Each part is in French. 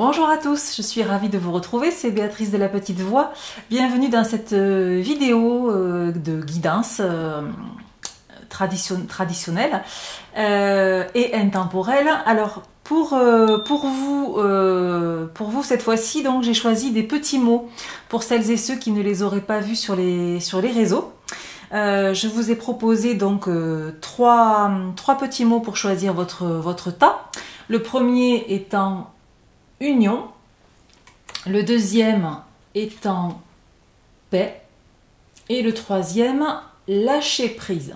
Bonjour à tous, je suis ravie de vous retrouver, c'est Béatrice de la Petite Voix. Bienvenue dans cette vidéo de guidance traditionnelle et intemporelle. Alors pour vous cette fois-ci, donc j'ai choisi des petits mots pour celles et ceux qui ne les auraient pas vus sur les réseaux. Je vous ai proposé donc trois petits mots pour choisir votre tas. Le premier étant union, le deuxième étant paix et le troisième lâcher prise.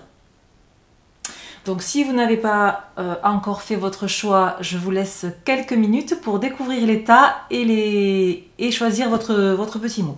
Donc si vous n'avez pas encore fait votre choix, je vous laisse quelques minutes pour découvrir les tas et choisir votre petit mot.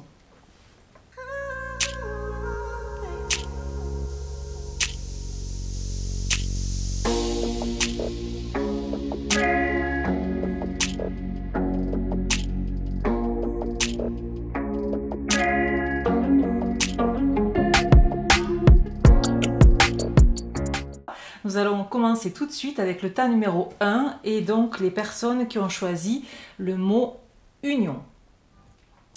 Nous allons commencer tout de suite avec le tas numéro 1 et donc les personnes qui ont choisi le mot union.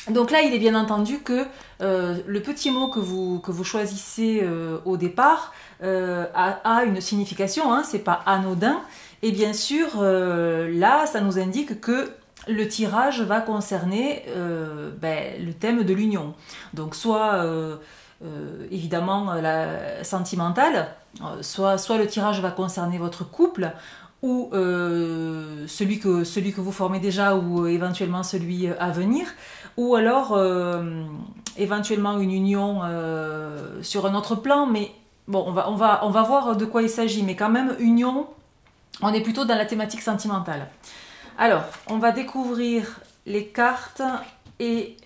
Donc là, il est bien entendu que le petit mot que vous choisissez au départ a une signification, hein, c'est pas anodin. Et bien sûr, là, ça nous indique que le tirage va concerner le thème de l'union. Donc soit évidemment la sentimentale, soit le tirage va concerner votre couple ou celui que vous formez déjà ou éventuellement celui à venir, ou alors éventuellement une union sur un autre plan, mais bon, on va voir de quoi il s'agit, mais quand même union, on est plutôt dans la thématique sentimentale. Alors, on va découvrir les cartes et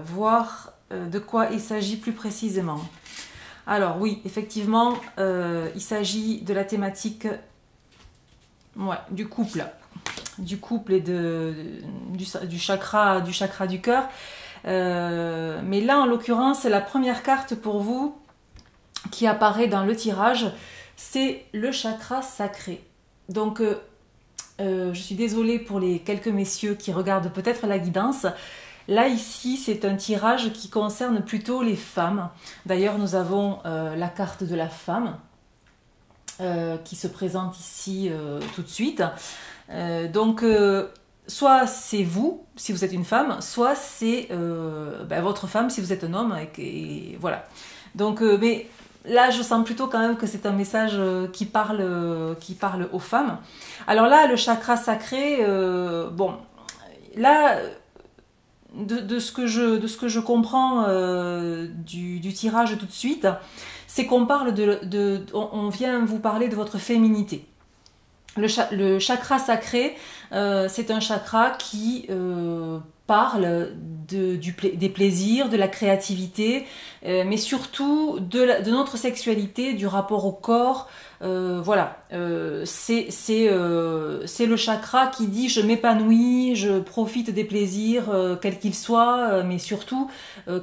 voir de quoi il s'agit plus précisément. Alors oui, effectivement, il s'agit de la thématique du couple et du chakra du cœur. Mais là, en l'occurrence, la première carte pour vous qui apparaît dans le tirage, c'est le chakra sacré. Donc, je suis désolée pour les quelques messieurs qui regardent peut-être la guidance. Là, ici, c'est un tirage qui concerne plutôt les femmes. D'ailleurs, nous avons la carte de la femme qui se présente ici tout de suite. Donc, soit c'est vous, si vous êtes une femme, soit c'est votre femme, si vous êtes un homme. Et voilà. Donc, mais là, je sens plutôt quand même que c'est un message qui parle aux femmes. Alors là, le chakra sacré, bon, là... De ce que je comprends du tirage tout de suite, c'est qu'on parle on vient vous parler de votre féminité. Le chakra sacré, c'est un chakra qui parle des plaisirs, de la créativité, mais surtout de notre sexualité, du rapport au corps. Voilà, c'est le chakra qui dit je m'épanouis, je profite des plaisirs, quels qu'ils soient, mais surtout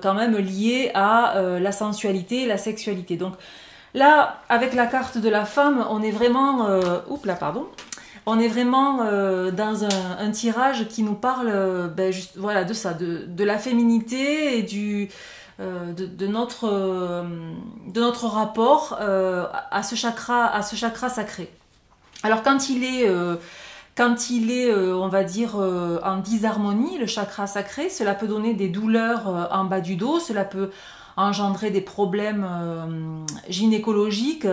quand même lié à la sensualité et la sexualité. Donc là, avec la carte de la femme, on est vraiment... on est vraiment dans un tirage qui nous parle voilà, de ça, de la féminité et de notre rapport à ce chakra sacré. Alors quand il est on va dire en disharmonie, le chakra sacré, cela peut donner des douleurs en bas du dos, cela peut engendrer des problèmes gynécologiques,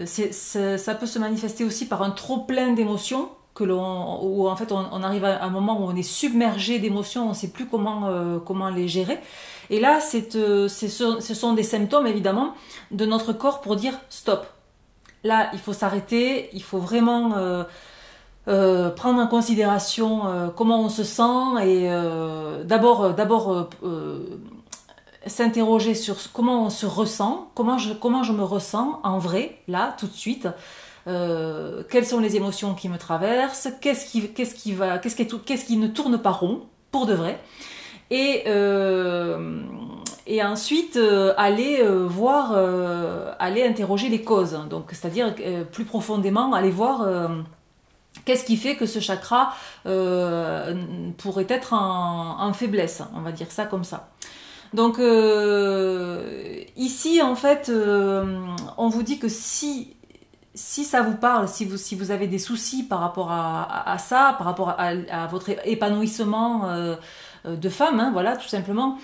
ça peut se manifester aussi par un trop plein d'émotions, où en fait on arrive à un moment où on est submergé d'émotions, on ne sait plus comment les gérer. Et là, ce sont des symptômes évidemment de notre corps pour dire stop. Là, il faut s'arrêter, il faut vraiment prendre en considération comment on se sent et d'abord s'interroger sur comment on se ressent, comment je me ressens en vrai, là, tout de suite. Quelles sont les émotions qui me traversent, qu'est-ce qui ne tourne pas rond, pour de vrai. Et ensuite, aller interroger les causes. Donc, c'est-à-dire plus profondément, aller voir Qu'est-ce qui fait que ce chakra pourrait être en faiblesse, on va dire ça comme ça. Donc ici en fait on vous dit que si ça vous parle, si vous avez des soucis par rapport à ça, par rapport à votre épanouissement de femme, hein, voilà, tout simplement,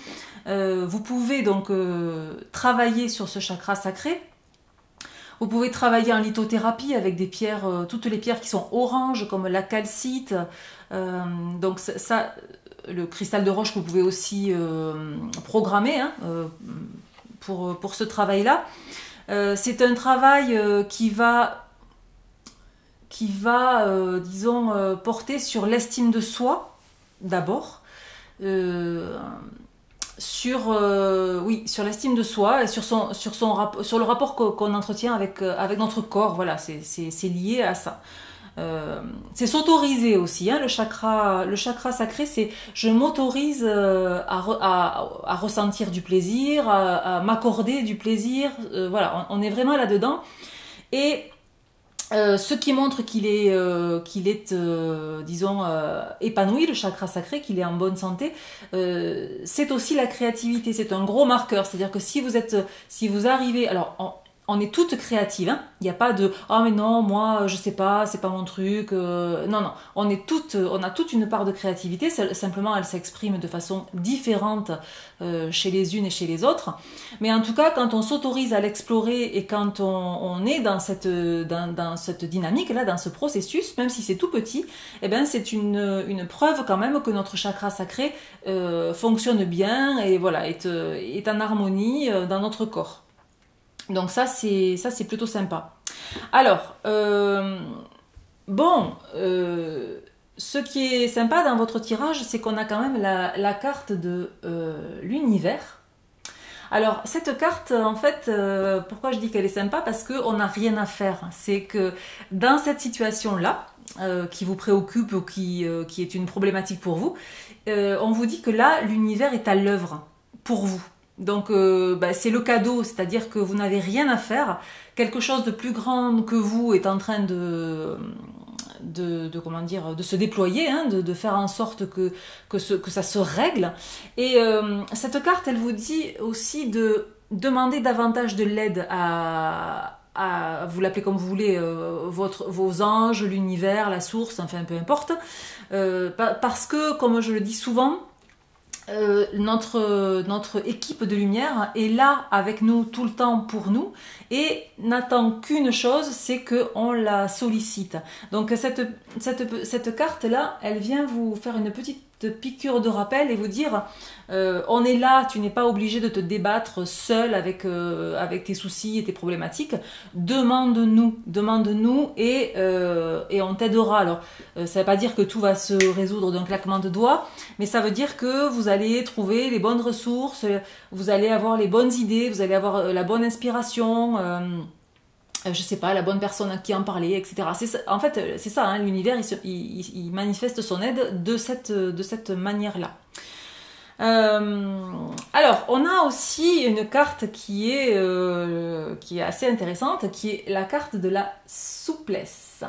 vous pouvez donc travailler sur ce chakra sacré. Vous pouvez travailler en lithothérapie avec des pierres, toutes les pierres qui sont oranges, comme la calcite. Donc ça, le cristal de roche que vous pouvez aussi programmer hein, pour ce travail-là. C'est un travail qui va disons, porter sur l'estime de soi, d'abord. Sur l'estime de soi et sur le rapport qu'on entretient avec notre corps. Voilà, c'est lié à ça. C'est s'autoriser aussi, hein, le chakra sacré, c'est je m'autorise à ressentir du plaisir, à m'accorder du plaisir, voilà, on est vraiment là-dedans. Et ce qui montre qu'il est disons, épanoui, le chakra sacré, qu'il est en bonne santé, c'est aussi la créativité, c'est un gros marqueur. C'est-à-dire que si vous arrivez, alors on est toutes créatives, hein. Il n'y a pas de « Ah mais non, moi je sais pas, c'est pas mon truc ». Non, on a toute une part de créativité, simplement elle s'exprime de façon différente chez les unes et chez les autres. Mais en tout cas, quand on s'autorise à l'explorer et quand on est dans cette dynamique-là, dans ce processus, même si c'est tout petit, eh ben, c'est une preuve quand même que notre chakra sacré fonctionne bien et voilà, est en harmonie dans notre corps. Donc ça c'est plutôt sympa. Alors, ce qui est sympa dans votre tirage, c'est qu'on a quand même la carte de l'univers. Alors, cette carte, en fait, pourquoi je dis qu'elle est sympa? Parce qu'on n'a rien à faire. C'est que dans cette situation-là, qui vous préoccupe ou qui est une problématique pour vous, on vous dit que là, l'univers est à l'œuvre pour vous. Donc c'est le cadeau, c'est-à-dire que vous n'avez rien à faire, quelque chose de plus grand que vous est en train de se déployer, hein, de faire en sorte que ça se règle. Et cette carte, elle vous dit aussi de demander davantage de l'aide à vous l'appelez comme vous voulez, vos anges, l'univers, la source, enfin peu importe, parce que comme je le dis souvent, notre équipe de lumière est là avec nous tout le temps pour nous et n'attend qu'une chose, c'est qu'on la sollicite. Donc cette carte là, elle vient vous faire une petite piqûre de rappel et vous dire on est là, tu n'es pas obligé de te débattre seul avec tes soucis et tes problématiques, demande-nous et on t'aidera. Alors ça ne veut pas dire que tout va se résoudre d'un claquement de doigts, mais ça veut dire que vous allez trouver les bonnes ressources, vous allez avoir les bonnes idées, vous allez avoir la bonne inspiration, je sais pas, la bonne personne à qui en parler, etc. En fait, c'est ça, hein, l'univers, il manifeste son aide de cette manière-là. Alors, on a aussi une carte qui est assez intéressante, qui est la carte de la souplesse.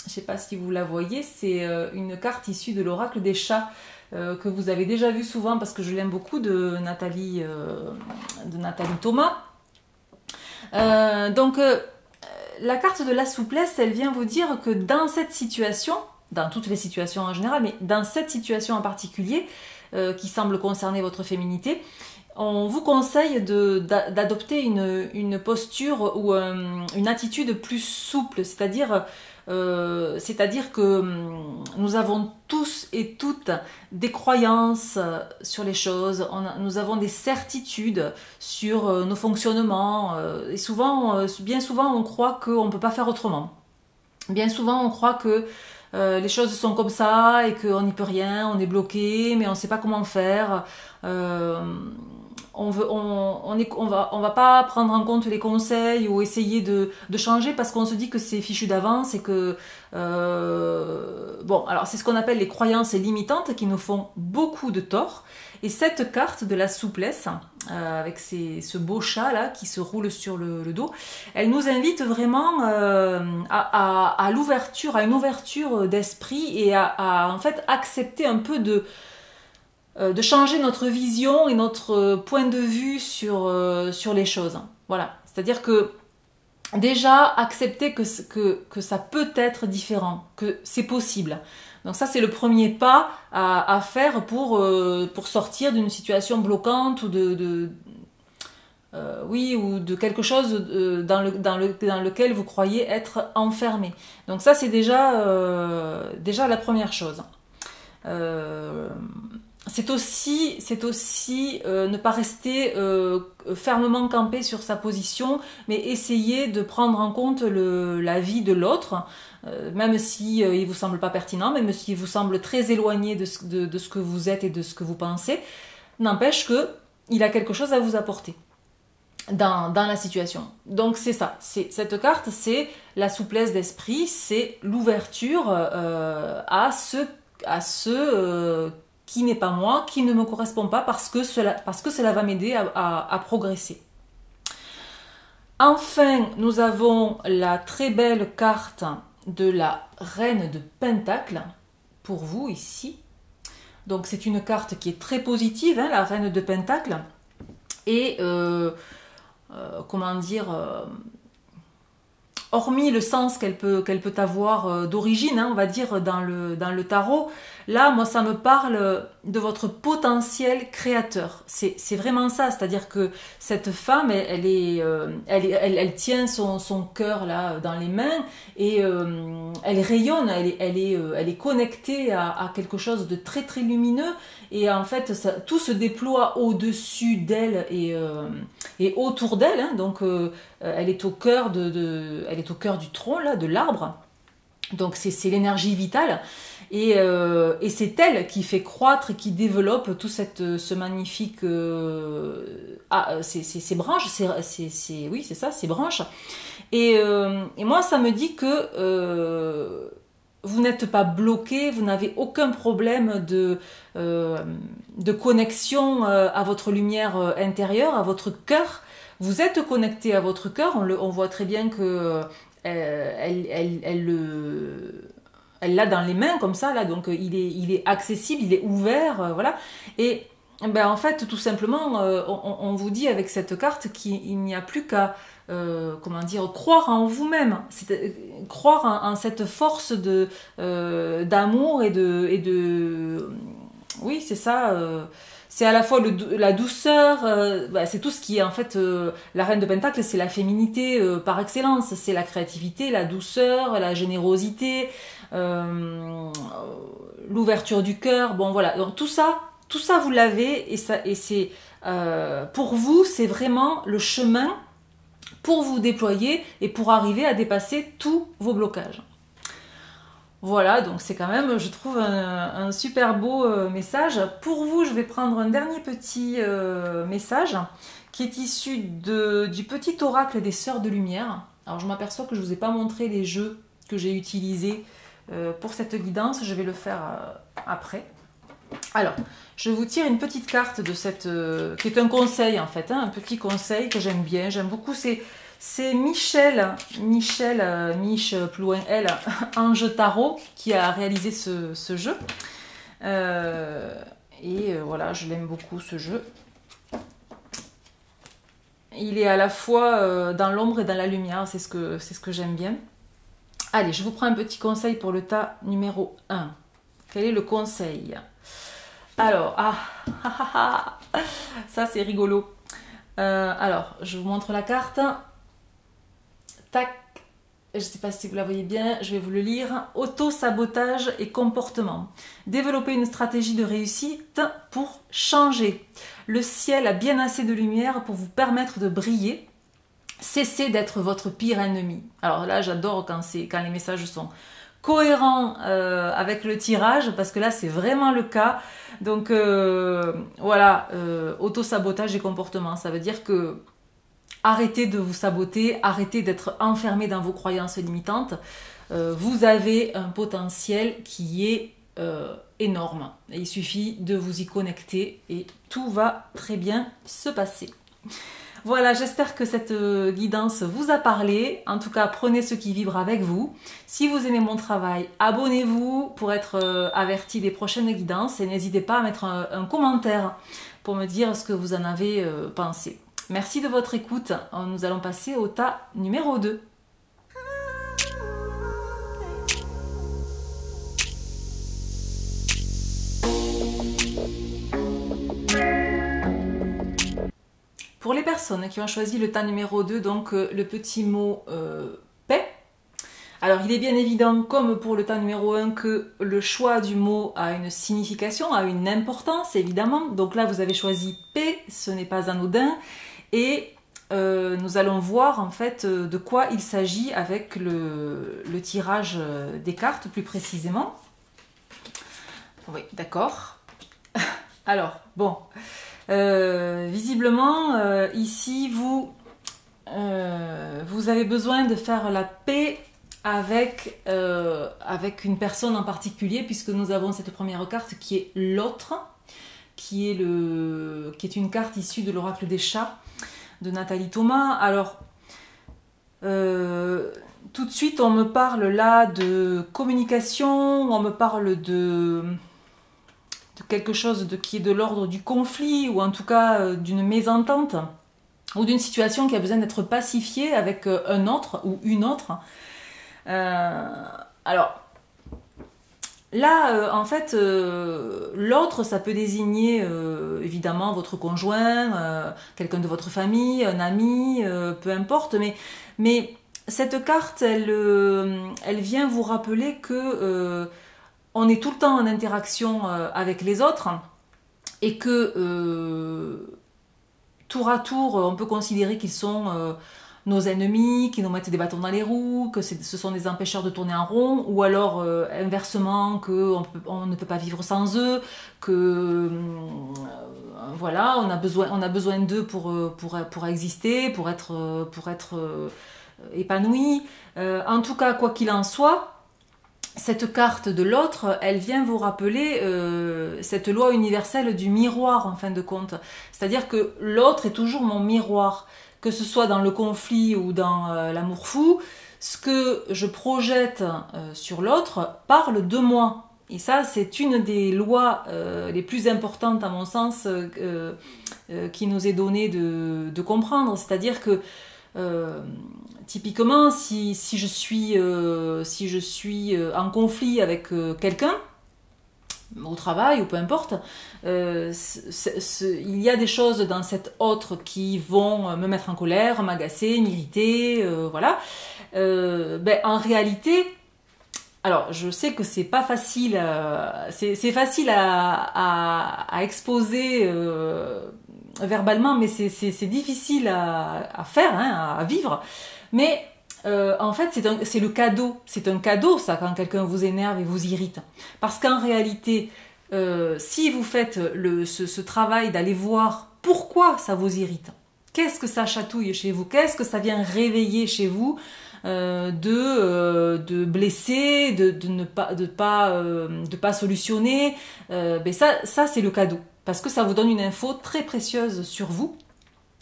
Je sais pas si vous la voyez, c'est une carte issue de l'oracle des chats, que vous avez déjà vu souvent parce que je l'aime beaucoup, de Nathalie Thomas. La carte de la souplesse, elle vient vous dire que dans cette situation, dans toutes les situations en général, mais dans cette situation en particulier, qui semble concerner votre féminité, on vous conseille d'adopter une posture ou une attitude plus souple, c'est-à-dire que nous avons tous et toutes des croyances sur les choses, nous avons des certitudes sur nos fonctionnements, et bien souvent on croit qu'on ne peut pas faire autrement. Bien souvent on croit que les choses sont comme ça et qu'on n'y peut rien, on est bloqué, mais on ne sait pas comment faire. on va pas prendre en compte les conseils ou essayer de changer parce qu'on se dit que c'est fichu d'avance et que bon, alors c'est ce qu'on appelle les croyances limitantes qui nous font beaucoup de tort. Et cette carte de la souplesse, avec ce beau chat là qui se roule sur le dos, elle nous invite vraiment à l'ouverture, à une ouverture d'esprit et à en fait accepter un peu de changer notre vision et notre point de vue sur les choses. Voilà, c'est-à-dire que déjà accepter que ça peut être différent, que c'est possible. Donc ça c'est le premier pas à faire pour sortir d'une situation bloquante ou ou de quelque chose dans lequel vous croyez être enfermé. Donc ça c'est déjà la première chose. C'est aussi ne pas rester fermement campé sur sa position, mais essayer de prendre en compte l'avis de l'autre, même si il vous semble pas pertinent, même s'il vous semble très éloigné de ce que vous êtes et de ce que vous pensez, n'empêche que il a quelque chose à vous apporter dans la situation. Donc c'est ça, cette carte, c'est la souplesse d'esprit, c'est l'ouverture à ce qui n'est pas moi, qui ne me correspond pas parce que cela va m'aider à progresser. Enfin, nous avons la très belle carte de la Reine de Pentacle pour vous ici. Donc c'est une carte qui est très positive, hein, la Reine de Pentacle. Et comment dire, hormis le sens qu'elle peut avoir d'origine, hein, on va dire dans le tarot, là, moi, ça me parle de votre potentiel créateur. C'est vraiment ça, c'est-à-dire que cette femme, elle tient son cœur là dans les mains et elle rayonne, elle est connectée à quelque chose de très très lumineux et en fait, tout se déploie au-dessus d'elle et autour d'elle. Hein, donc, elle est au cœur elle est au cœur du tronc là, de l'arbre. Donc c'est l'énergie vitale et c'est elle qui fait croître et qui développe tout ce magnifique ces branches, oui c'est ça, ces branches et moi ça me dit que vous n'êtes pas bloqué, vous n'avez aucun problème de connexion à votre lumière intérieure, à votre cœur. Vous êtes connecté à votre cœur, on voit très bien que elle l'a dans les mains comme ça là, donc il est accessible, il est ouvert, voilà. Et ben en fait tout simplement on vous dit avec cette carte qu'il n'y a plus qu'à comment dire, croire en vous-même, croire en cette force d'amour et de oui c'est ça. C'est à la fois la douceur, c'est tout ce qui est en fait la Reine de Pentacle, c'est la féminité par excellence, c'est la créativité, la douceur, la générosité, l'ouverture du cœur. Bon voilà, donc tout ça vous l'avez et c'est pour vous, c'est vraiment le chemin pour vous déployer et pour arriver à dépasser tous vos blocages. Voilà, donc c'est quand même, je trouve, un super beau message. Pour vous, je vais prendre un dernier petit message qui est issu du petit oracle des Sœurs de Lumière. Alors je m'aperçois que je ne vous ai pas montré les jeux que j'ai utilisés pour cette guidance, je vais le faire après. Alors, je vais vous tire une petite carte de cette... qui est un conseil en fait, hein, un petit conseil que j'aime bien, j'aime beaucoup, c'est Michel, Mich plus loin elle, Ange Tarot, qui a réalisé ce jeu. Voilà, je l'aime beaucoup ce jeu. Il est à la fois dans l'ombre et dans la lumière, c'est ce que j'aime bien. Allez, je vous prends un petit conseil pour le tas numéro 1. Quel est le conseil? Alors, ça c'est rigolo. Alors, je vous montre la carte. Tac, je ne sais pas si vous la voyez bien, je vais vous le lire. Auto-sabotage et comportement. Développer une stratégie de réussite pour changer. Le ciel a bien assez de lumière pour vous permettre de briller. Cessez d'être votre pire ennemi. Alors là, j'adore quand les messages sont cohérent avec le tirage, parce que là c'est vraiment le cas. Donc voilà, auto-sabotage et comportement, ça veut dire que arrêtez de vous saboter, arrêtez d'être enfermé dans vos croyances limitantes. Vous avez un potentiel qui est énorme. Et il suffit de vous y connecter et tout va très bien se passer. Voilà, j'espère que cette guidance vous a parlé. En tout cas, prenez ce qui vibre avec vous. Si vous aimez mon travail, abonnez-vous pour être averti des prochaines guidances et n'hésitez pas à mettre un commentaire pour me dire ce que vous en avez pensé. Merci de votre écoute. Nous allons passer au tas numéro 2. Pour les personnes qui ont choisi le tas numéro 2, donc le petit mot paix. Alors il est bien évident, comme pour le tas numéro 1, que le choix du mot a une signification, a une importance évidemment. Donc là vous avez choisi paix, ce n'est pas anodin. Et nous allons voir en fait de quoi il s'agit avec le tirage des cartes plus précisément. Oui, d'accord. Alors, bon, visiblement ici vous avez besoin de faire la paix avec une personne en particulier, puisque nous avons cette première carte qui est l'autre, qui est une carte issue de l'oracle des chats de Nathalie Thomas. Alors, tout de suite, on me parle là de communication, on me parle de quelque chose qui est de l'ordre du conflit, ou en tout cas d'une mésentente, ou d'une situation qui a besoin d'être pacifiée avec un autre ou une autre. Alors, là, en fait, l'autre, ça peut désigner évidemment votre conjoint, quelqu'un de votre famille, un ami, peu importe, mais cette carte, elle vient vous rappeler que on est tout le temps en interaction avec les autres et que tour à tour, on peut considérer qu'ils sont nos ennemis, qui nous mettent des bâtons dans les roues, que ce sont des empêcheurs de tourner en rond, ou alors inversement, qu'on ne peut pas vivre sans eux, que voilà, on a besoin d'eux pour exister, pour être épanoui. En tout cas, quoi qu'il en soit, cette carte de l'autre, elle vient vous rappeler cette loi universelle du miroir en fin de compte. C'est-à-dire que l'autre est toujours mon miroir. Que ce soit dans le conflit ou dans l'amour fou, ce que je projette sur l'autre parle de moi. Et ça, c'est une des lois les plus importantes, à mon sens, qui nous est donnée de comprendre. C'est-à-dire que, typiquement, si je suis en conflit avec quelqu'un, au travail ou peu importe, il y a des choses dans cet autre qui vont me mettre en colère, m'agacer, m'irriter, voilà. En réalité, alors je sais que c'est pas facile, c'est facile à exposer verbalement, mais c'est difficile à faire, hein, à vivre, mais en fait, c'est le cadeau. C'est un cadeau, ça, quand quelqu'un vous énerve et vous irrite. Parce qu'en réalité, si vous faites ce travail d'aller voir pourquoi ça vous irrite, qu'est-ce que ça chatouille chez vous, qu'est-ce que ça vient réveiller chez vous, de blesser, de ne pas solutionner, ça c'est le cadeau. Parce que ça vous donne une info très précieuse sur vous.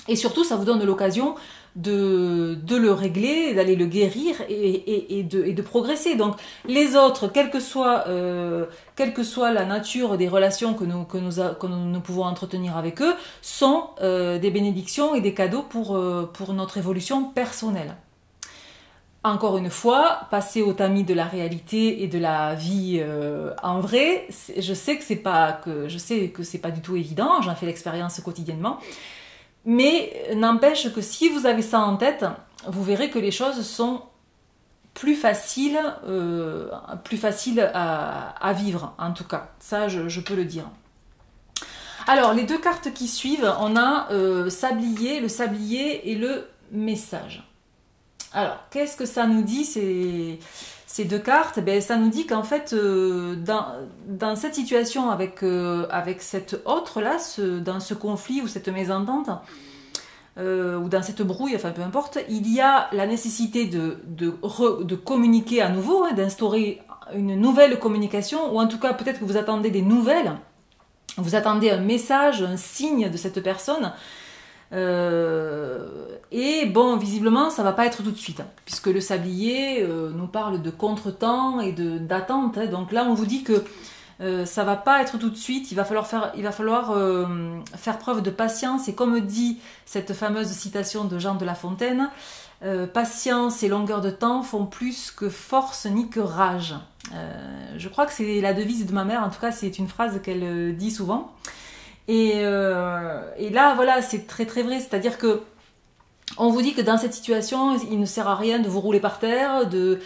Et surtout, ça vous donne l'occasion de le régler, d'aller le guérir et de progresser. Donc les autres, quelle que soit la nature des relations que nous pouvons entretenir avec eux, sont des bénédictions et des cadeaux pour notre évolution personnelle. Encore une fois, passer au tamis de la réalité et de la vie en vrai, je sais que c'est pas du tout évident, j'en fais l'expérience quotidiennement. Mais n'empêche que si vous avez ça en tête, vous verrez que les choses sont plus faciles à vivre, en tout cas. Ça, je peux le dire. Alors, les deux cartes qui suivent, on a le sablier et le message. Alors, qu'est-ce que ça nous dit ces deux cartes, ben, ça nous dit qu'en fait, dans cette situation avec cette autre-là, dans ce conflit ou cette mésentente, ou dans cette brouille, enfin peu importe, il y a la nécessité de communiquer à nouveau, hein, d'instaurer une nouvelle communication, ou en tout cas peut-être que vous attendez des nouvelles, vous attendez un message, un signe de cette personne, et bon, visiblement ça va pas être tout de suite, hein, puisque le sablier nous parle de contretemps et d'attente, hein, donc là on vous dit que ça va pas être tout de suite, il va falloir faire preuve de patience, et comme dit cette fameuse citation de Jean de La Fontaine, patience et longueur de temps font plus que force ni que rage. Je crois que c'est la devise de ma mère, en tout cas c'est une phrase qu'elle dit souvent, et là voilà, c'est très très vrai, c'est-à-dire que on vous dit que dans cette situation, il ne sert à rien de vous rouler par terre, de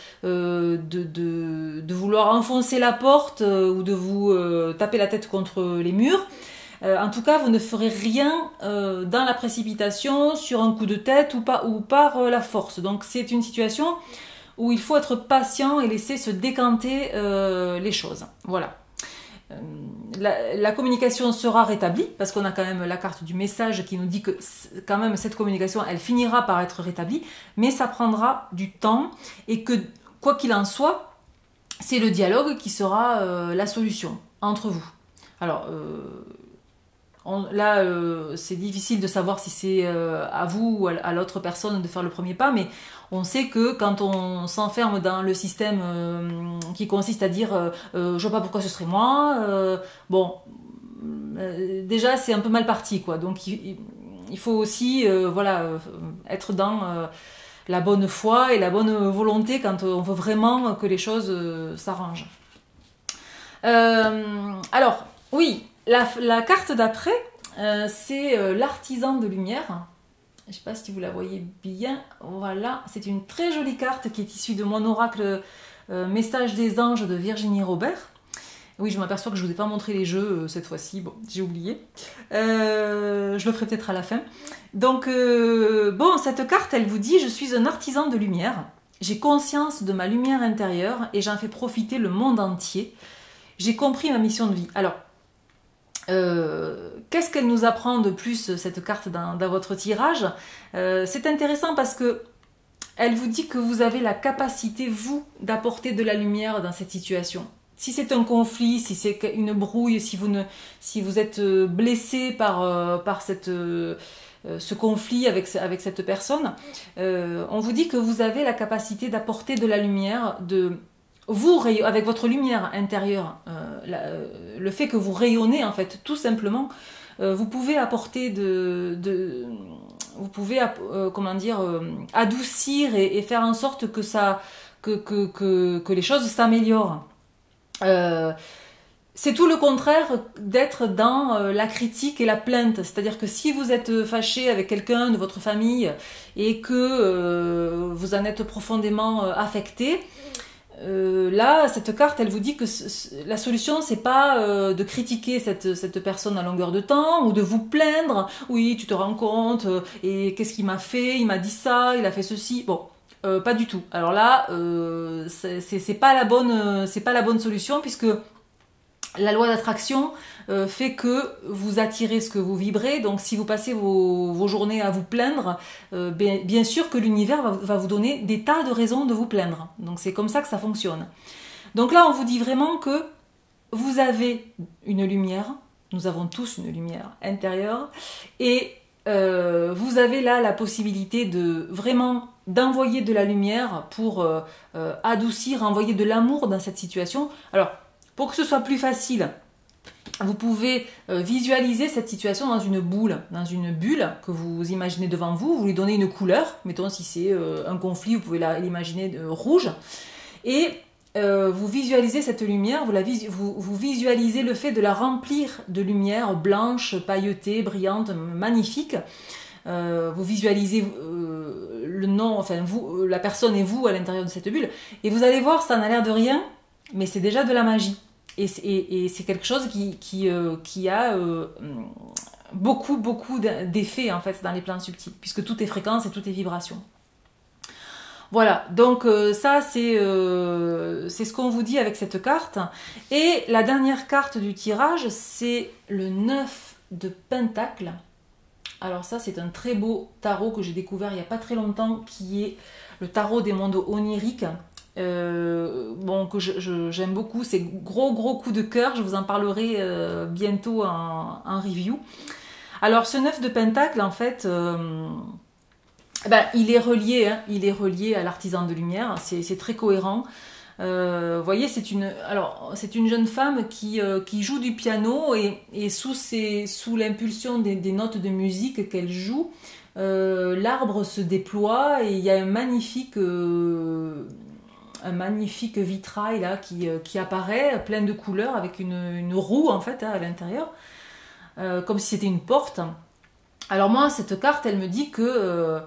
vouloir enfoncer la porte ou de vous taper la tête contre les murs. En tout cas, vous ne ferez rien dans la précipitation, sur un coup de tête ou par la force. Donc c'est une situation où il faut être patient et laisser se décanter les choses. Voilà. La communication sera rétablie, parce qu'on a quand même la carte du message qui nous dit que quand même cette communication elle finira par être rétablie, mais ça prendra du temps, et que quoi qu'il en soit, c'est le dialogue qui sera la solution entre vous. Alors là c'est difficile de savoir si c'est à vous ou à l'autre personne de faire le premier pas, mais on sait que quand on s'enferme dans le système qui consiste à dire je vois pas pourquoi ce serait moi, bon, déjà c'est un peu mal parti, quoi. Donc il faut aussi voilà, être dans la bonne foi et la bonne volonté quand on veut vraiment que les choses s'arrangent. Alors, oui, la carte d'après, c'est l'artisan de lumière. Je ne sais pas si vous la voyez bien. Voilà, c'est une très jolie carte qui est issue de mon oracle Message des anges de Virginie Robert. Oui, je m'aperçois que je ne vous ai pas montré les jeux cette fois-ci. Bon, j'ai oublié. Je le ferai peut-être à la fin. Donc, bon, cette carte, elle vous dit « Je suis un artisan de lumière. J'ai conscience de ma lumière intérieure et j'en fais profiter le monde entier. J'ai compris ma mission de vie. » Alors, qu'est-ce qu'elle nous apprend de plus, cette carte, dans votre tirage? C'est intéressant parce que elle vous dit que vous avez la capacité, vous, d'apporter de la lumière dans cette situation. Si c'est un conflit, si c'est une brouille, si vous êtes blessé par ce conflit avec cette personne, on vous dit que vous avez la capacité d'apporter de la lumière, vous, avec votre lumière intérieure, le fait que vous rayonnez, en fait, tout simplement, vous pouvez apporter vous pouvez, comment dire, adoucir et faire en sorte que les choses s'améliorent. C'est tout le contraire d'être dans la critique et la plainte. C'est-à-dire que si vous êtes fâché avec quelqu'un de votre famille et que vous en êtes profondément affecté, là, cette carte, elle vous dit que la solution, c'est pas de critiquer cette personne à longueur de temps ou de vous plaindre. Oui, tu te rends compte, et qu'est-ce qu'il m'a fait? Il m'a dit ça, il a fait ceci. Bon, pas du tout. Alors là, c'est pas la bonne solution, puisque la loi d'attraction fait que vous attirez ce que vous vibrez. Donc si vous passez vos journées à vous plaindre, bien sûr que l'univers va vous donner des tas de raisons de vous plaindre. Donc c'est comme ça que ça fonctionne. Donc là, on vous dit vraiment que vous avez une lumière. Nous avons tous une lumière intérieure. Et vous avez là la possibilité d'envoyer de la lumière pour adoucir, envoyer de l'amour dans cette situation. Alors, pour que ce soit plus facile, vous pouvez visualiser cette situation dans une bulle que vous imaginez devant vous. Vous lui donnez une couleur. Mettons, si c'est un conflit, vous pouvez l'imaginer rouge. Et vous visualisez cette lumière, vous visualisez le fait de la remplir de lumière blanche, pailletée, brillante, magnifique. Vous visualisez le nom, enfin vous, la personne et vous à l'intérieur de cette bulle. Et vous allez voir, ça n'a l'air de rien, mais c'est déjà de la magie. Et c'est quelque chose qui a beaucoup d'effets, en fait, dans les plans subtils, puisque tout est fréquence et tout est vibration. Voilà, donc ça c'est ce qu'on vous dit avec cette carte. Et la dernière carte du tirage, c'est le 9 de Pentacle. Alors ça c'est un très beau tarot que j'ai découvert il n'y a pas très longtemps, qui est le tarot des mondes oniriques. Bon, que j'aime beaucoup, c'est gros coup de cœur, je vous en parlerai bientôt en review. Alors ce 9 de Pentacle, en fait... il est relié, hein, il est relié à l'artisan de lumière, c'est très cohérent. Vous voyez, c'est une jeune femme qui joue du piano et sous l'impulsion des notes de musique qu'elle joue, l'arbre se déploie et il y a un magnifique vitrail là qui apparaît, plein de couleurs, avec une roue en fait à l'intérieur, comme si c'était une porte. Alors moi, cette carte, elle me dit que...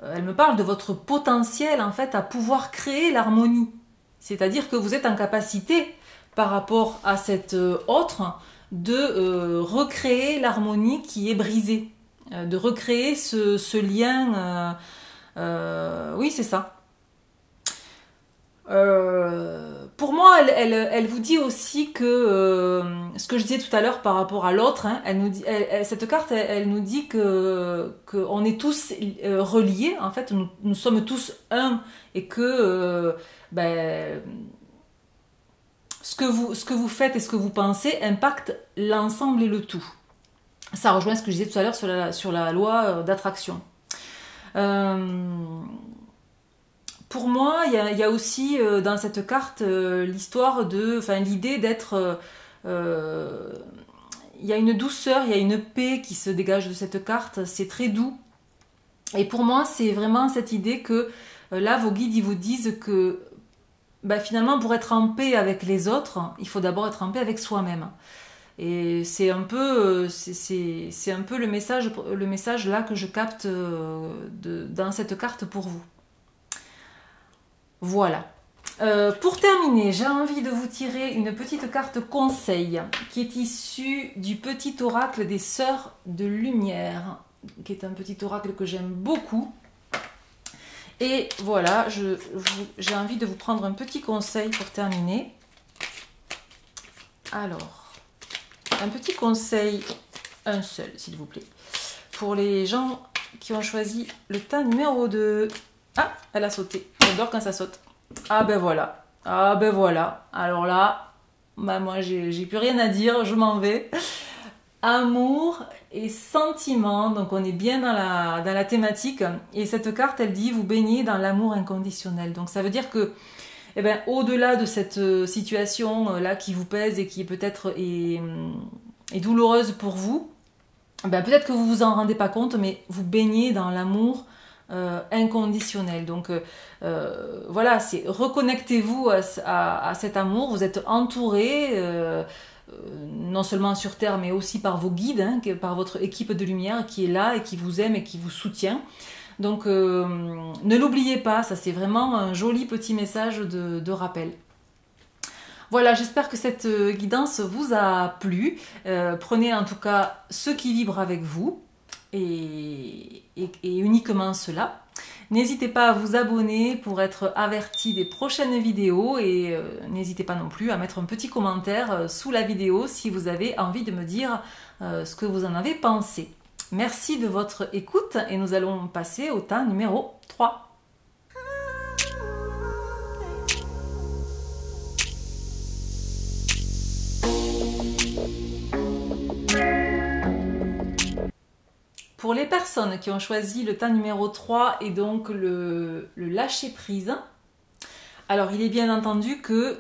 elle me parle de votre potentiel en fait à pouvoir créer l'harmonie. C'est-à-dire que vous êtes en capacité par rapport à cet autre de recréer l'harmonie qui est brisée, de recréer ce lien. Oui, c'est ça. Pour moi, elle vous dit aussi que ce que je disais tout à l'heure par rapport à l'autre, hein, cette carte, elle nous dit que on est tous reliés. En fait, nous sommes tous un et que ce que vous faites et ce que vous pensez impacte l'ensemble et le tout. Ça rejoint ce que je disais tout à l'heure sur la loi d'attraction. Pour moi, il y a aussi dans cette carte l'idée d'être... il y a une douceur, il y a une paix qui se dégage de cette carte, c'est très doux. Et pour moi, c'est vraiment cette idée que là, vos guides, ils vous disent que finalement, pour être en paix avec les autres, il faut d'abord être en paix avec soi-même. Et c'est un peu le message là que je capte dans cette carte pour vous. Voilà. Pour terminer, j'ai envie de vous tirer une petite carte conseil qui est issue du petit oracle des Sœurs de Lumière, qui est un petit oracle que j'aime beaucoup. Et voilà, j'ai envie de vous prendre un petit conseil pour terminer. Alors, un petit conseil, un seul s'il vous plaît, pour les gens qui ont choisi le tas numéro 2. Ah, elle a sauté. J'adore quand ça saute. Ah ben voilà. Ah ben voilà. Alors là, moi j'ai plus rien à dire, je m'en vais. Amour et sentiment. Donc on est bien dans la thématique. Et cette carte, elle dit, vous baignez dans l'amour inconditionnel. Donc ça veut dire que, au-delà de cette situation là qui vous pèse et qui peut-être est douloureuse pour vous, peut-être que vous vous en rendez pas compte, mais vous baignez dans l'amour inconditionnel. Donc voilà, c'est reconnectez-vous à cet amour. Vous êtes entouré non seulement sur Terre, mais aussi par vos guides, hein, par votre équipe de lumière qui est là et qui vous aime et qui vous soutient. Donc ne l'oubliez pas, ça c'est vraiment un joli petit message de rappel. Voilà, j'espère que cette guidance vous a plu. Prenez en tout cas ce qui vibre avec vous. Et uniquement cela. N'hésitez pas à vous abonner pour être averti des prochaines vidéos et n'hésitez pas non plus à mettre un petit commentaire sous la vidéo si vous avez envie de me dire ce que vous en avez pensé. Merci de votre écoute et nous allons passer au tas numéro 3. Pour les personnes qui ont choisi le tas numéro 3 et donc le lâcher prise, alors il est bien entendu que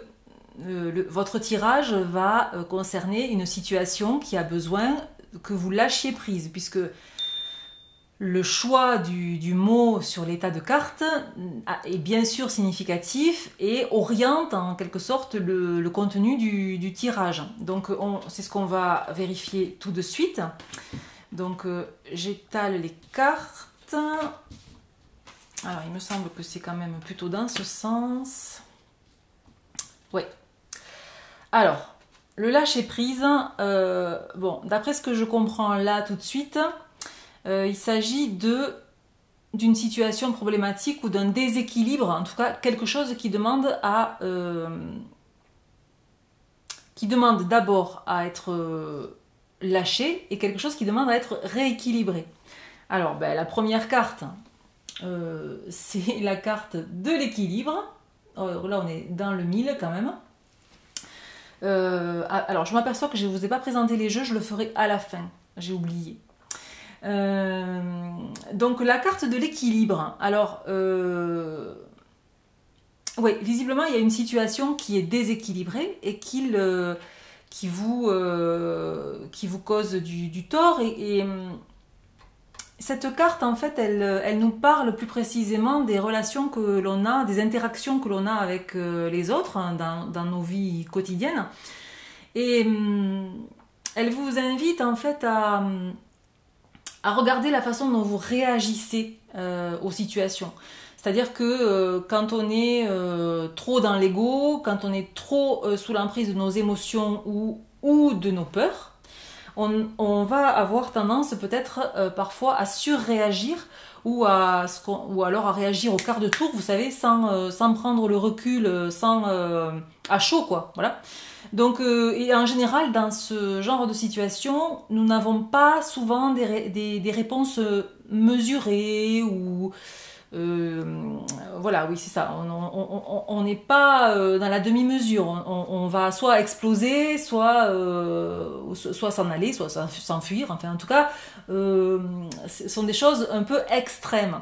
votre tirage va concerner une situation qui a besoin que vous lâchiez prise, puisque le choix du mot sur l'état de carte est bien sûr significatif et oriente en quelque sorte le contenu du tirage. Donc c'est ce qu'on va vérifier tout de suite. Donc j'étale les cartes. Alors il me semble que c'est quand même plutôt dans ce sens. Oui. Alors, le lâcher prise, bon, d'après ce que je comprends là tout de suite, il s'agit d'une situation problématique ou d'un déséquilibre, en tout cas quelque chose qui demande d'abord à être lâché et quelque chose qui demande à être rééquilibré. Alors ben, la première carte, c'est la carte de l'équilibre. Là on est dans le 1000 quand même. Alors je m'aperçois que je ne vous ai pas présenté les jeux, je le ferai à la fin, j'ai oublié. Donc la carte de l'équilibre. Alors oui, visiblement il y a une situation qui est déséquilibrée et qui vous cause du tort et cette carte en fait elle nous parle plus précisément des relations que l'on a, des interactions que l'on a avec les autres hein, dans nos vies quotidiennes et elle vous invite en fait à regarder la façon dont vous réagissez aux situations. C'est-à-dire que quand on est trop dans l'ego, quand on est trop sous l'emprise de nos émotions ou de nos peurs, on va avoir tendance peut-être parfois à surréagir ou alors à réagir au quart de tour, vous savez, sans prendre le recul, à chaud quoi, voilà. Donc, et en général, dans ce genre de situation, nous n'avons pas souvent des réponses mesurées ou voilà, oui, c'est ça. On n'est pas dans la demi-mesure. On va soit exploser, soit s'en aller, soit s'enfuir. Enfin, en tout cas, ce sont des choses un peu extrêmes.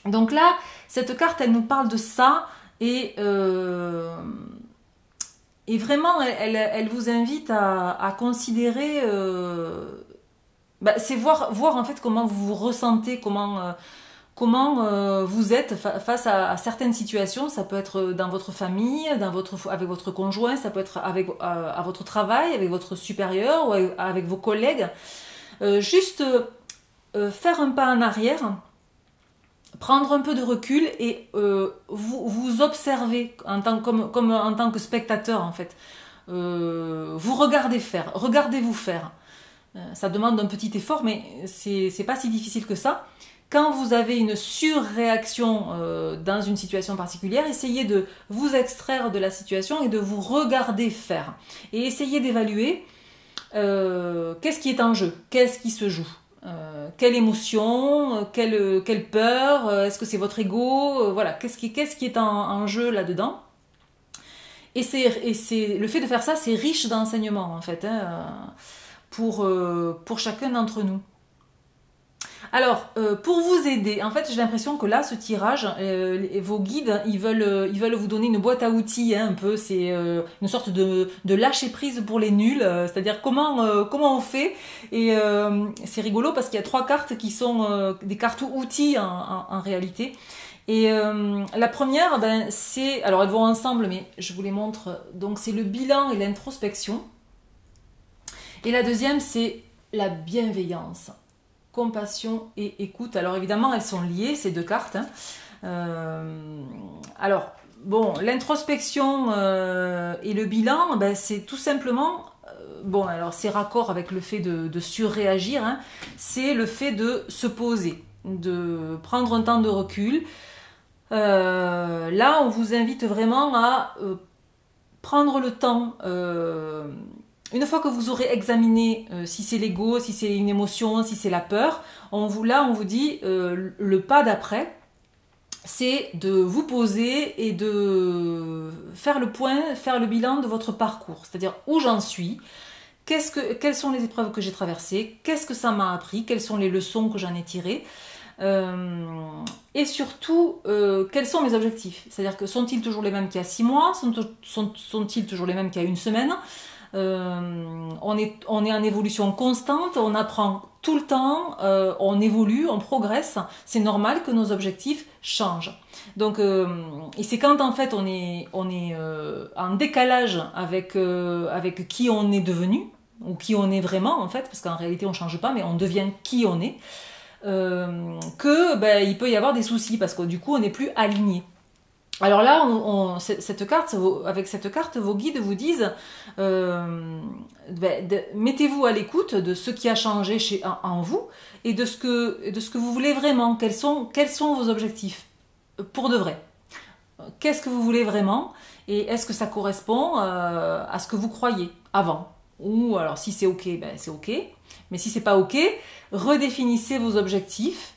Donc là, cette carte, elle nous parle de ça et vraiment, elle vous invite à considérer, c'est voir en fait comment vous vous ressentez, comment vous êtes face à certaines situations. Ça peut être dans votre famille, avec votre conjoint, ça peut être à votre travail, avec votre supérieur ou avec vos collègues. Juste faire un pas en arrière, prendre un peu de recul et vous observer comme en tant que spectateur en fait. Vous regardez-vous faire. Ça demande un petit effort, mais c'est pas si difficile que ça. Quand vous avez une surréaction dans une situation particulière, essayez de vous extraire de la situation et de vous regarder faire. Et essayez d'évaluer qu'est-ce qui est en jeu, qu'est-ce qui se joue. Quelle émotion, quelle peur, est-ce que c'est votre ego, voilà, qu'est-ce qui est en jeu là-dedans. Et le fait de faire ça, c'est riche d'enseignements en fait, hein, pour chacun d'entre nous. Alors, pour vous aider, en fait, j'ai l'impression que là, ce tirage, vos guides, ils veulent vous donner une boîte à outils, hein, un peu. C'est une sorte de lâcher prise pour les nuls, c'est-à-dire comment on fait. Et c'est rigolo parce qu'il y a 3 cartes qui sont des cartes outils en réalité. Et la première, c'est, alors elles vont ensemble, mais je vous les montre. Donc c'est le bilan et l'introspection. Et la deuxième, c'est la bienveillance. Compassion et écoute. Alors évidemment, elles sont liées, ces 2 cartes. Hein. Alors, bon, l'introspection et le bilan, c'est tout simplement... bon, alors c'est raccord avec le fait de surréagir. Hein, c'est le fait de se poser, de prendre un temps de recul. Là, on vous invite vraiment à prendre le temps... une fois que vous aurez examiné si c'est l'ego, si c'est une émotion, si c'est la peur, on vous dit le pas d'après, c'est de vous poser et de faire le point, faire le bilan de votre parcours. C'est-à-dire où j'en suis, quelles sont les épreuves que j'ai traversées, qu'est-ce que ça m'a appris, quelles sont les leçons que j'en ai tirées, et surtout, quels sont mes objectifs. C'est-à-dire que sont-ils toujours les mêmes qu'il y a 6 mois, sont-ils toujours les mêmes qu'il y a 1 semaine. On est en évolution constante, on apprend tout le temps, on évolue, on progresse. C'est normal que nos objectifs changent. Donc, et c'est quand en fait on est en décalage avec qui on est devenu ou qui on est vraiment en fait, parce qu'en réalité on change pas, mais on devient qui on est, il peut y avoir des soucis parce que du coup on n'est plus aligné. Alors là, avec cette carte, vos guides vous disent mettez-vous à l'écoute de ce qui a changé en vous et de ce que vous voulez vraiment. Quels sont vos objectifs pour de vrai? Qu'est-ce que vous voulez vraiment? Et est-ce que ça correspond à ce que vous croyez avant? Ou alors si c'est ok, ben c'est ok. Mais si c'est pas ok, redéfinissez vos objectifs.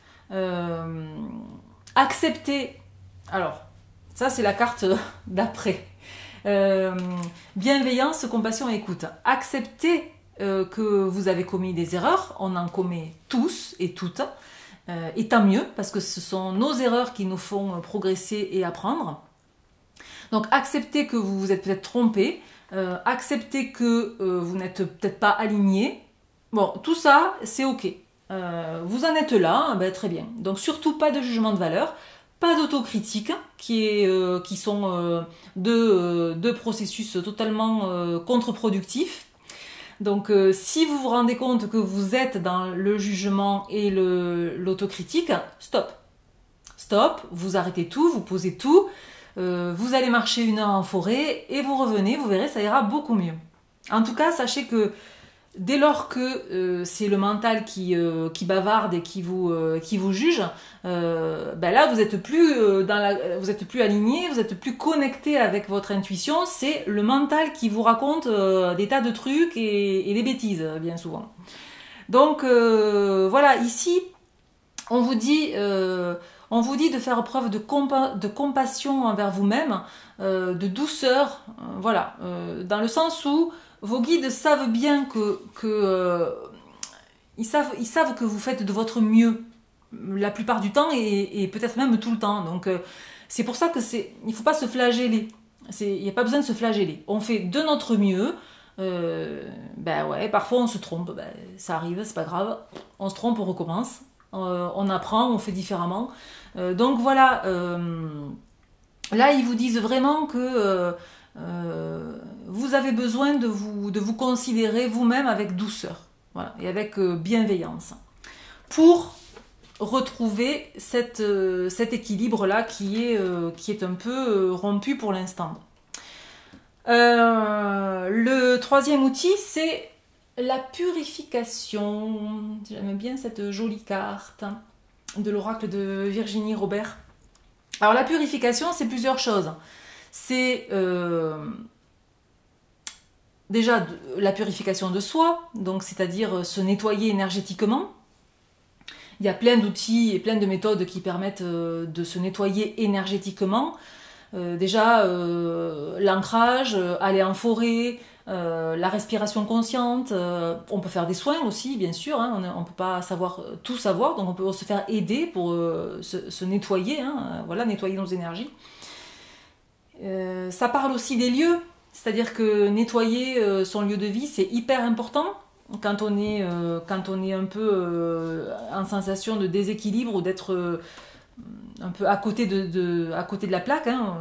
Acceptez. Alors, ça c'est la carte d'après. Bienveillance, compassion et écoute. Acceptez que vous avez commis des erreurs. On en commet tous et toutes. Et tant mieux, parce que ce sont nos erreurs qui nous font progresser et apprendre. Donc acceptez que vous vous êtes peut-être trompé. Acceptez que vous n'êtes peut-être pas aligné. Bon, tout ça, c'est ok. Vous en êtes là, ben, très bien. Donc surtout pas de jugement de valeur. Pas d'autocritique, qui sont deux processus totalement contre-productifs. Donc si vous vous rendez compte que vous êtes dans le jugement et l'autocritique, stop. Stop, vous arrêtez tout, vous posez tout, vous allez marcher 1 heure en forêt et vous revenez, vous verrez, ça ira beaucoup mieux. En tout cas, sachez que dès lors que c'est le mental qui bavarde et qui vous juge, ben là vous êtes plus aligné, vous êtes plus connecté avec votre intuition. C'est le mental qui vous raconte des tas de trucs et des bêtises bien souvent. Donc voilà, ici on vous dit de faire preuve de compassion envers vous-même, de douceur, voilà, dans le sens où vos guides savent bien ils savent que vous faites de votre mieux la plupart du temps et peut-être même tout le temps. Donc c'est pour ça que il ne faut pas se flageller. Il n'y a pas besoin de se flageller. On fait de notre mieux. Ben ouais, parfois on se trompe. Ben, ça arrive, c'est pas grave. On se trompe, on recommence. On apprend, on fait différemment. Donc voilà. Là, ils vous disent vraiment que vous avez besoin de vous considérer vous-même avec douceur, voilà, et avec bienveillance pour retrouver cet équilibre-là qui est un peu rompu pour l'instant. Le troisième outil, c'est la purification. J'aime bien cette jolie carte de l'oracle de Virginie Robert. Alors la purification, c'est plusieurs choses. C'est déjà la purification de soi, donc c'est-à-dire se nettoyer énergétiquement. Il y a plein d'outils et plein de méthodes qui permettent de se nettoyer énergétiquement. Déjà l'ancrage, aller en forêt, la respiration consciente. On peut faire des soins aussi, bien sûr. Hein, on ne peut pas tout savoir, donc on peut se faire aider pour se nettoyer. Hein, voilà, nettoyer nos énergies. Ça parle aussi des lieux, c'est-à-dire que nettoyer son lieu de vie, c'est hyper important quand on est un peu en sensation de déséquilibre ou d'être un peu à côté de la plaque. Hein.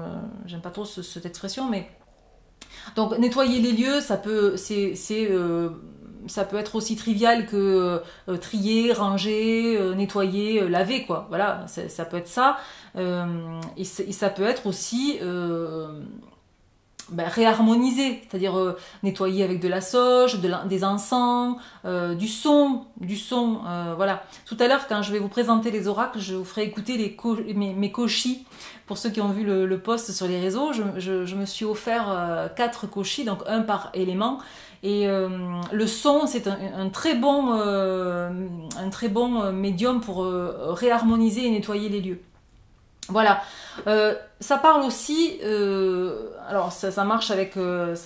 J'aime pas trop cette expression, mais donc nettoyer les lieux, ça peut être aussi trivial que trier, ranger, nettoyer, laver, quoi. Voilà, ça peut être ça. Et ça peut être aussi réharmoniser, c'est-à-dire nettoyer avec de la sauge, des encens, du son, voilà. Tout à l'heure, quand je vais vous présenter les oracles, je vous ferai écouter mes koshis. Pour ceux qui ont vu le post sur les réseaux, je me suis offert 4 koshis, donc un par élément. Et le son, c'est un très bon médium pour réharmoniser et nettoyer les lieux. Voilà. Ça parle aussi, alors ça marche avec,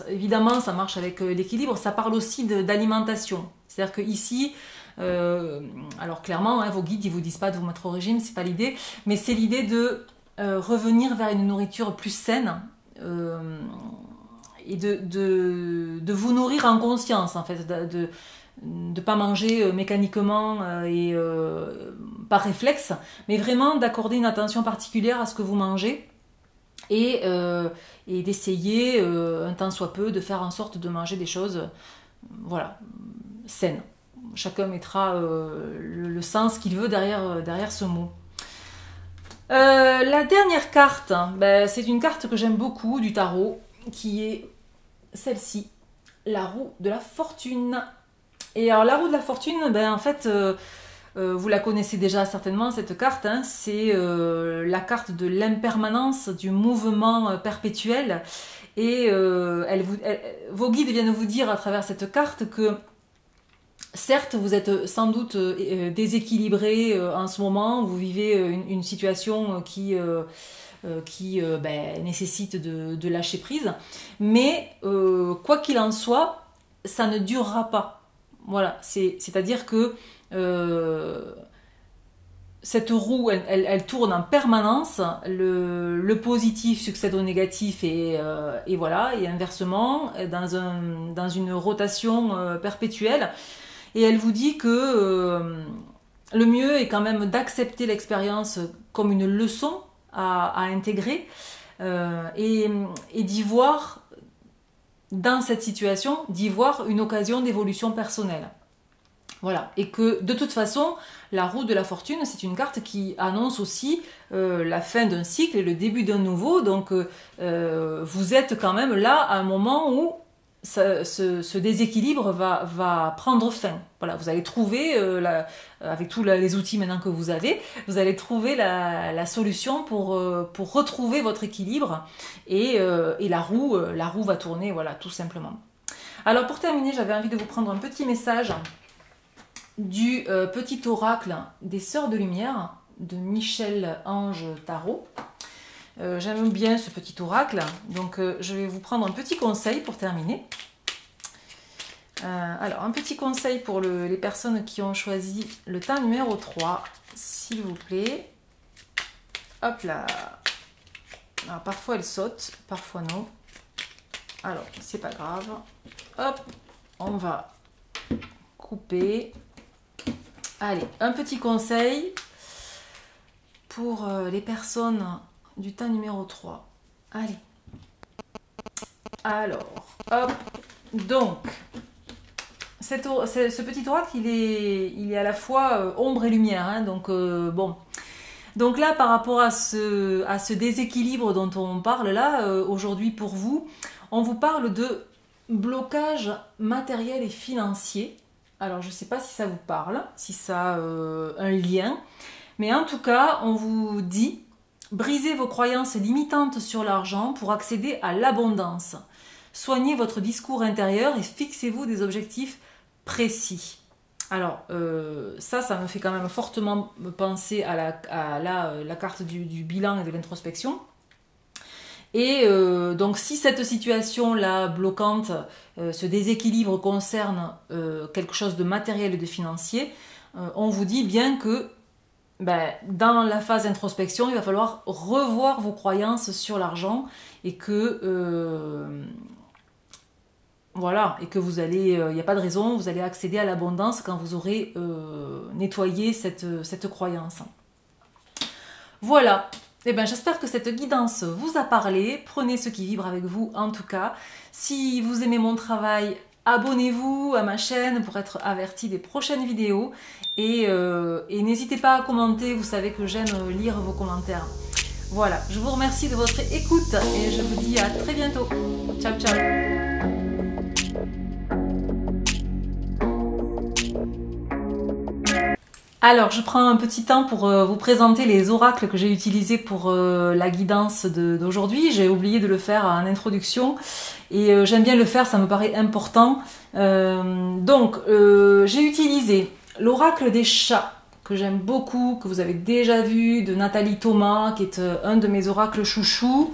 évidemment, ça marche avec l'équilibre. Ça parle aussi d'alimentation. C'est-à-dire que ici, alors clairement, hein, vos guides, ils vous disent pas de vous mettre au régime, c'est pas l'idée, mais c'est l'idée de revenir vers une nourriture plus saine. Et de vous nourrir en conscience, en fait, de ne pas manger mécaniquement et par réflexe, mais vraiment d'accorder une attention particulière à ce que vous mangez et d'essayer, un tant soit peu, de faire en sorte de manger des choses voilà, saines. Chacun mettra le sens qu'il veut derrière ce mot. La dernière carte, ben, c'est une carte que j'aime beaucoup du tarot, qui est celle-ci, la roue de la fortune. Et alors la roue de la fortune, ben, en fait, vous la connaissez déjà certainement cette carte, hein, c'est la carte de l'impermanence, du mouvement perpétuel. Et vos guides viennent vous dire à travers cette carte que certes, vous êtes sans doute déséquilibré en ce moment, vous vivez une situation qui ben, nécessite de lâcher prise, mais quoi qu'il en soit, ça ne durera pas. Voilà, c'est-à-dire que cette roue, elle tourne en permanence, le positif succède au négatif et voilà, et inversement, dans une rotation perpétuelle. Et elle vous dit que le mieux est quand même d'accepter l'expérience comme une leçon à intégrer et d'y voir, dans cette situation, d'y voir une occasion d'évolution personnelle. Voilà, et que de toute façon, la roue de la fortune, c'est une carte qui annonce aussi la fin d'un cycle et le début d'un nouveau. Donc, vous êtes quand même là à un moment où ce déséquilibre va prendre fin. Voilà, vous allez trouver, avec tous les outils maintenant que vous avez, vous allez trouver la solution pour retrouver votre équilibre et la roue va tourner, voilà, tout simplement. Alors, pour terminer, j'avais envie de vous prendre un petit message du petit oracle des Sœurs de Lumière de Michel Ange Tarot. J'aime bien ce petit oracle, donc je vais vous prendre un petit conseil pour terminer. Alors, un petit conseil pour les personnes qui ont choisi le tas numéro 3, s'il vous plaît. Hop là. Alors, parfois elle saute, parfois non. Alors, c'est pas grave. Hop, on va couper. Allez, un petit conseil pour les personnes du tas numéro 3. Allez. Alors, hop. Donc, ce petit oracle, il est à la fois ombre et lumière. Hein, donc, bon. Donc là, par rapport à ce déséquilibre dont on parle là, aujourd'hui pour vous, on vous parle de blocage matériel et financier. Alors, je ne sais pas si ça vous parle, si ça a un lien, mais en tout cas, on vous dit brisez vos croyances limitantes sur l'argent pour accéder à l'abondance. Soignez votre discours intérieur et fixez-vous des objectifs précis. Alors, ça me fait quand même fortement penser à la carte du bilan et de l'introspection. Et donc, si cette situation-là bloquante, ce déséquilibre concerne quelque chose de matériel et de financier, on vous dit bien que dans la phase d'introspection, il va falloir revoir vos croyances sur l'argent et que voilà, et que vous allez, il n'y a pas de raison, vous allez accéder à l'abondance quand vous aurez nettoyé cette croyance. Voilà. Eh bien, j'espère que cette guidance vous a parlé. Prenez ce qui vibre avec vous en tout cas. Si vous aimez mon travail, abonnez-vous à ma chaîne pour être averti des prochaines vidéos. Et n'hésitez pas à commenter, vous savez que j'aime lire vos commentaires. Voilà, je vous remercie de votre écoute et je vous dis à très bientôt. Ciao, ciao. Alors, je prends un petit temps pour vous présenter les oracles que j'ai utilisés pour la guidance d'aujourd'hui. J'ai oublié de le faire en introduction et j'aime bien le faire, ça me paraît important. Donc, j'ai utilisé l'oracle des chats, que j'aime beaucoup, que vous avez déjà vu, de Nathalie Thomas, qui est un de mes oracles chouchous.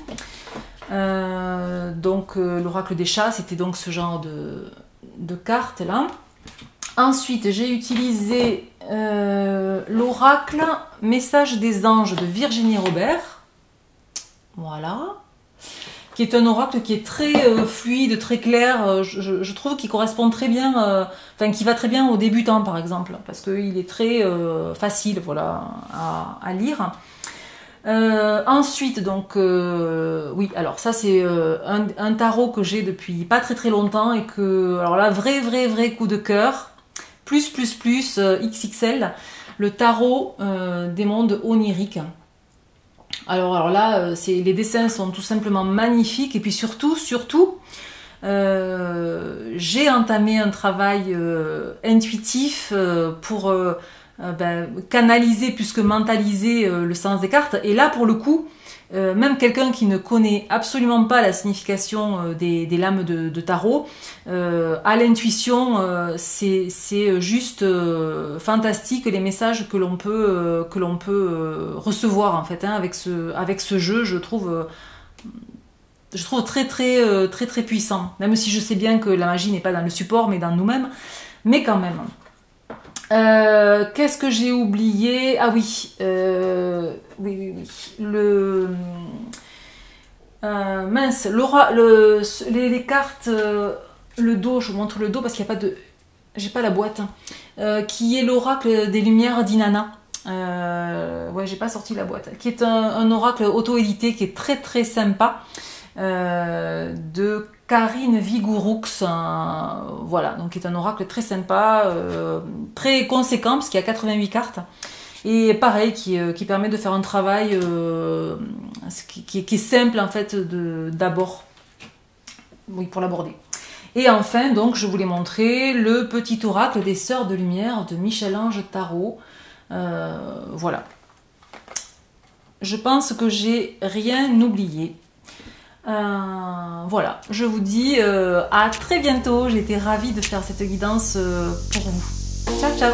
Donc, l'oracle des chats, c'était donc ce genre de carte là. Ensuite, j'ai utilisé l'oracle Message des anges de Virginie Robert. Voilà. Qui est un oracle qui est très fluide, très clair. Je trouve qu'il correspond très bien, enfin, qui va très bien aux débutants, par exemple. Parce qu'il est très facile, voilà, à lire. Ensuite, donc, oui, alors ça c'est un tarot que j'ai depuis pas très longtemps et que, alors là, vrai coup de cœur. Plus XXL, le tarot des mondes oniriques. Alors là, les dessins sont tout simplement magnifiques. Et puis surtout, j'ai entamé un travail intuitif pour canaliser plus que mentaliser le sens des cartes. Et là, pour le coup, même quelqu'un qui ne connaît absolument pas la signification des lames de tarot, à l'intuition, c'est juste fantastique les messages que l'on peut recevoir en fait, hein, avec ce jeu, je trouve très puissant. Même si je sais bien que la magie n'est pas dans le support, mais dans nous-mêmes, mais quand même. Qu'est-ce que j'ai oublié? Ah oui, oui. Mince, les cartes, le dos, je vous montre le dos parce qu'il n'y a pas de... J'ai pas la boîte. Hein, qui est l'oracle des lumières d'Inanna. Ouais, j'ai pas sorti la boîte. Qui est un oracle auto-édité qui est très sympa. De Karine Vigouroux, voilà, donc qui est un oracle très sympa, très conséquent parce qu'il y a 88 cartes et pareil qui permet de faire un travail qui est simple en fait d'abord, oui, pour l'aborder. Et enfin donc je voulais montrer le petit oracle des Sœurs de Lumière de Michel-Ange Tarot. Voilà, je pense que j'ai rien oublié. Voilà, je vous dis à très bientôt. J'ai été ravie de faire cette guidance pour vous. Ciao, ciao!